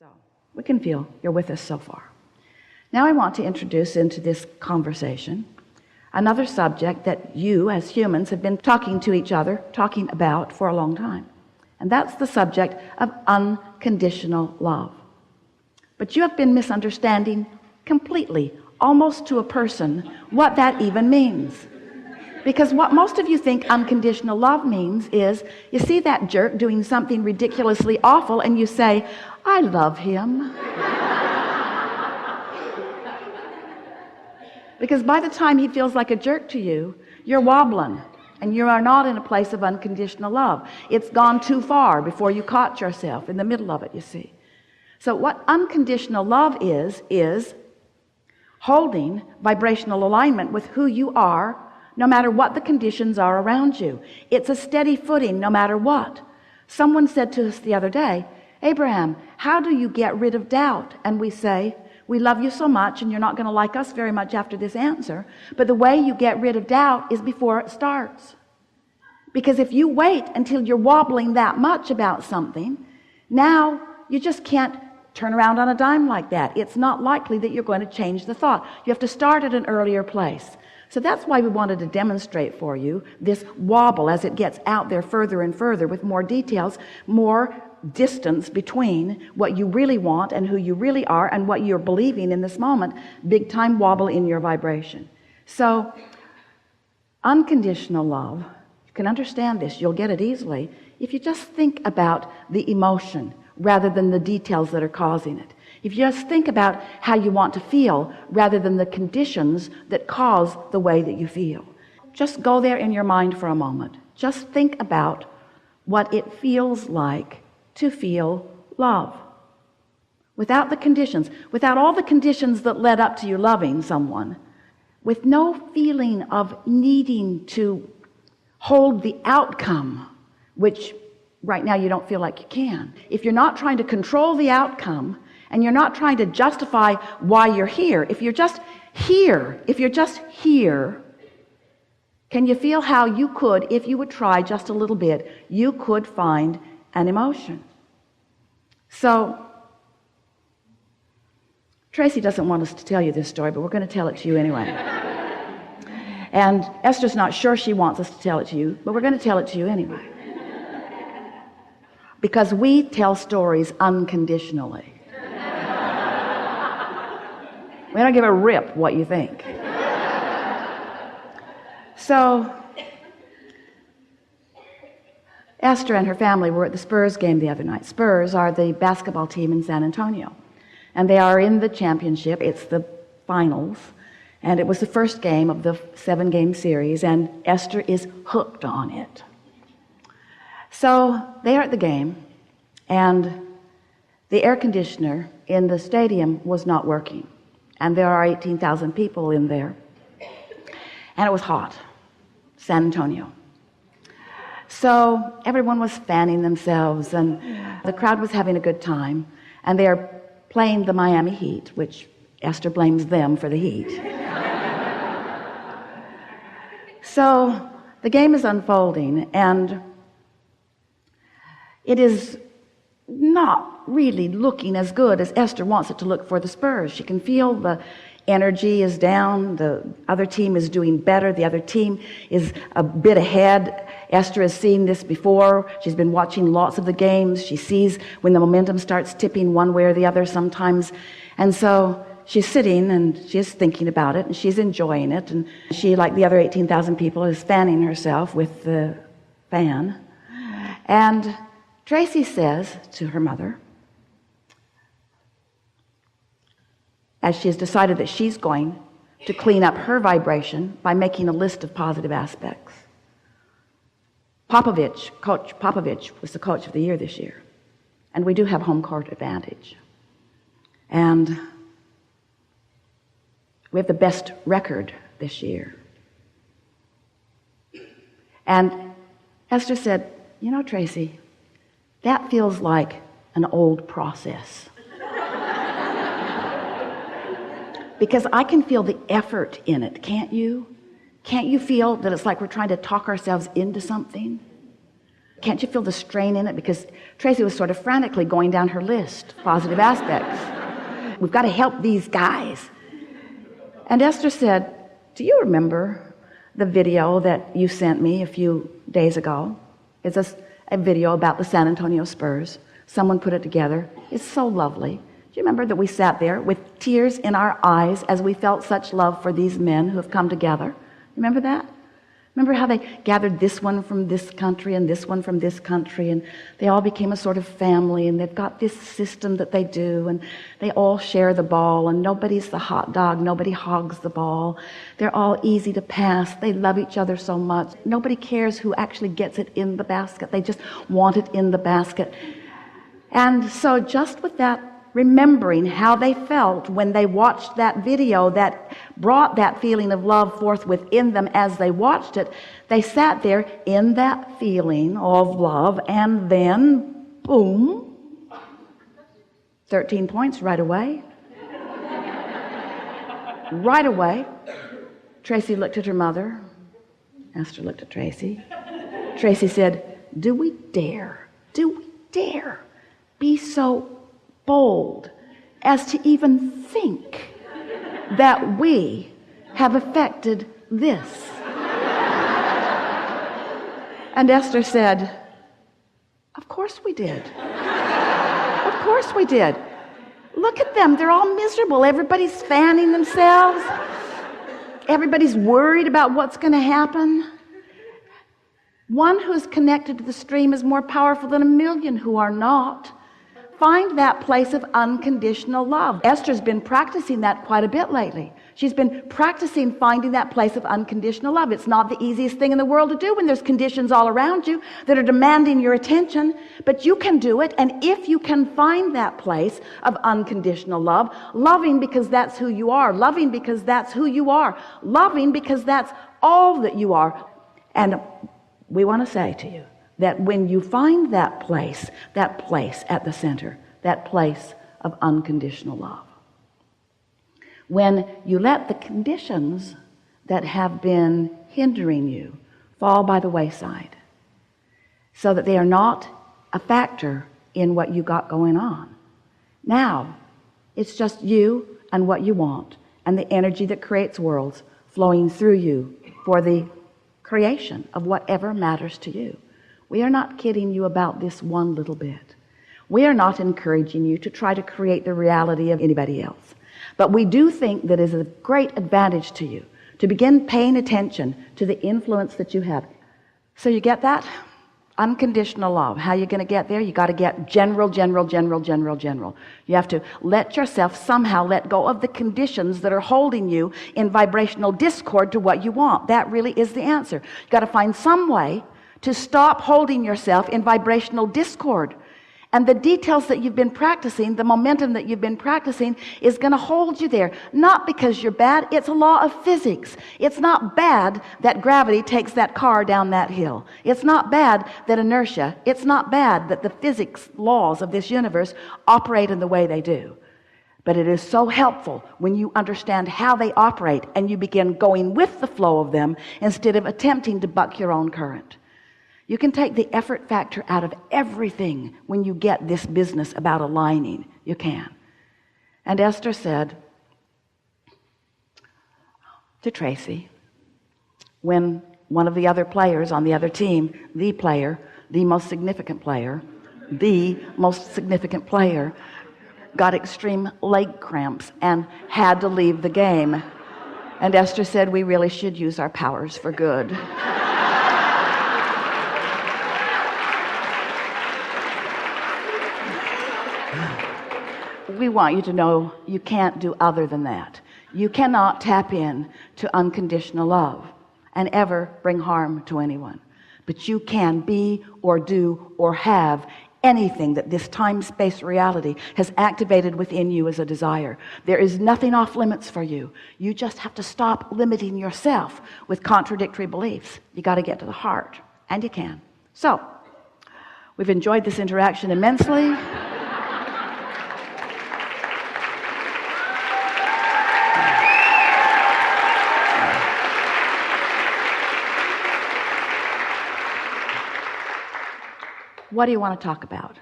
So we can feel you're with us so far. Now I want to introduce into this conversation another subject that you as humans have been talking to each other, talking about for a long time. And that's the subject of unconditional love. But you have been misunderstanding completely, almost to a person, what that even means. Because what most of you think unconditional love means is you see that jerk doing something ridiculously awful and you say, I love him. Because by the time he feels like a jerk to you, you're wobbling and you are not in a place of unconditional love. It's gone too far before you caught yourself in the middle of it, you see. So what unconditional love is holding vibrational alignment with who you are, no matter what the conditions are around you. It's a steady footing no matter what. Someone said to us the other day, Abraham, how do you get rid of doubt? And we say, we love you so much and you're not going to like us very much after this answer, but the way you get rid of doubt is before it starts. Because if you wait until you're wobbling that much about something, now you just can't turn around on a dime like that. It's not likely that you're going to change the thought. You have to start at an earlier place. So that's why we wanted to demonstrate for you this wobble as it gets out there further and further with more details, more distance between what you really want and who you really are and what you're believing in this moment. Big time wobble in your vibration. So unconditional love, you can understand this, you'll get it easily if you just think about the emotion rather than the details that are causing it. If you just think about how you want to feel rather than the conditions that cause the way that you feel. Just go there in your mind for a moment. Just think about what it feels like to feel love. Without the conditions, without all the conditions that led up to you loving someone, with no feeling of needing to hold the outcome, which right now you don't feel like you can. If you're not trying to control the outcome, and you're not trying to justify why you're here, if you're just here, can you feel how you could, if you would try just a little bit, you could find an emotion? So Tracy doesn't want us to tell you this story, but we're going to tell it to you anyway. And Esther's not sure she wants us to tell it to you, but we're going to tell it to you anyway. Because we tell stories unconditionally. We don't give a rip what you think. So Esther and her family were at the Spurs game the other night. Spurs are the basketball team in San Antonio, and they are in the championship. It's the finals, and it was the first game of the 7-game series, and Esther is hooked on it. So they are at the game, and the air conditioner in the stadium was not working. And there are 18,000 people in there. And it was hot. San Antonio. So everyone was fanning themselves and the crowd was having a good time. And they are playing the Miami Heat, which Esther blames them for the heat. So the game is unfolding and it is not really looking as good as Esther wants it to look for the Spurs. She can feel the energy is down, the other team is doing better, the other team is a bit ahead. Esther has seen this before. She's been watching lots of the games. She sees when the momentum starts tipping one way or the other sometimes. And so she's sitting and she's thinking about it and she's enjoying it, and she, like the other 18,000 people, is fanning herself with the fan. And Tracy says to her mother, as she has decided that she's going to clean up her vibration by making a list of positive aspects. Coach Popovich was the coach of the year this year, and we do have home court advantage. And we have the best record this year. And Esther said, you know, Tracy, that feels like an old process. Because I can feel the effort in it, can't you? Can't you feel that it's like we're trying to talk ourselves into something? Can't you feel the strain in it? Because Tracy was sort of frantically going down her list, positive aspects. We've got to help these guys. And Esther said, do you remember the video that you sent me a few days ago? It's a video about the San Antonio Spurs. Someone put it together. It's so lovely. Do you remember that we sat there with tears in our eyes as we felt such love for these men who have come together? Remember that? Remember how they gathered this one from this country and this one from this country, and they all became a sort of family, and they've got this system that they do, and they all share the ball, and nobody's the hot dog, nobody hogs the ball. They're all easy to pass. They love each other so much. Nobody cares who actually gets it in the basket. They just want it in the basket. And so just with that, remembering how they felt when they watched that video that brought that feeling of love forth within them as they watched it, they sat there in that feeling of love, and then, boom, 13 points right away. Right away. Tracy looked at her mother. Esther looked at Tracy. Tracy said, do we dare be so bold as to even think that we have affected this? And Esther said, of course we did. Of course we did. Look at them. They're all miserable. Everybody's fanning themselves. Everybody's worried about what's going to happen. One who's connected to the stream is more powerful than a million who are not. Find that place of unconditional love. Esther's been practicing that quite a bit lately. She's been practicing finding that place of unconditional love. It's not the easiest thing in the world to do when there's conditions all around you that are demanding your attention, but you can do it. And if you can find that place of unconditional love, loving because that's who you are, loving because that's who you are, loving because that's all that you are. And we want to say to you, that when you find that place at the center, that place of unconditional love, when you let the conditions that have been hindering you fall by the wayside so that they are not a factor in what you got going on, now it's just you and what you want and the energy that creates worlds flowing through you for the creation of whatever matters to you. We are not kidding you about this one little bit. We are not encouraging you to try to create the reality of anybody else. But we do think that it is a great advantage to you to begin paying attention to the influence that you have. So you get that? Unconditional love. How are you going to get there? You got to get general. You have to let yourself somehow let go of the conditions that are holding you in vibrational discord to what you want. That really is the answer. You got to find some way to stop holding yourself in vibrational discord. And the details that you've been practicing, the momentum that you've been practicing is going to hold you there. Not because you're bad. It's a law of physics. It's not bad that gravity takes that car down that hill. It's not bad that inertia, it's not bad that the physics laws of this universe operate in the way they do. But it is so helpful when you understand how they operate and you begin going with the flow of them instead of attempting to buck your own current. You can take the effort factor out of everything when you get this business about aligning. You can. And Esther said to Tracy, when one of the other players on the other team, the most significant player, got extreme leg cramps and had to leave the game. And Esther said, we really should use our powers for good. We want you to know you can't do other than that. You cannot tap in to unconditional love and ever bring harm to anyone. But you can be or do or have anything that this time-space reality has activated within you as a desire. There is nothing off limits for you. You just have to stop limiting yourself with contradictory beliefs. You got to get to the heart, and you can. So, we've enjoyed this interaction immensely. What do you want to talk about?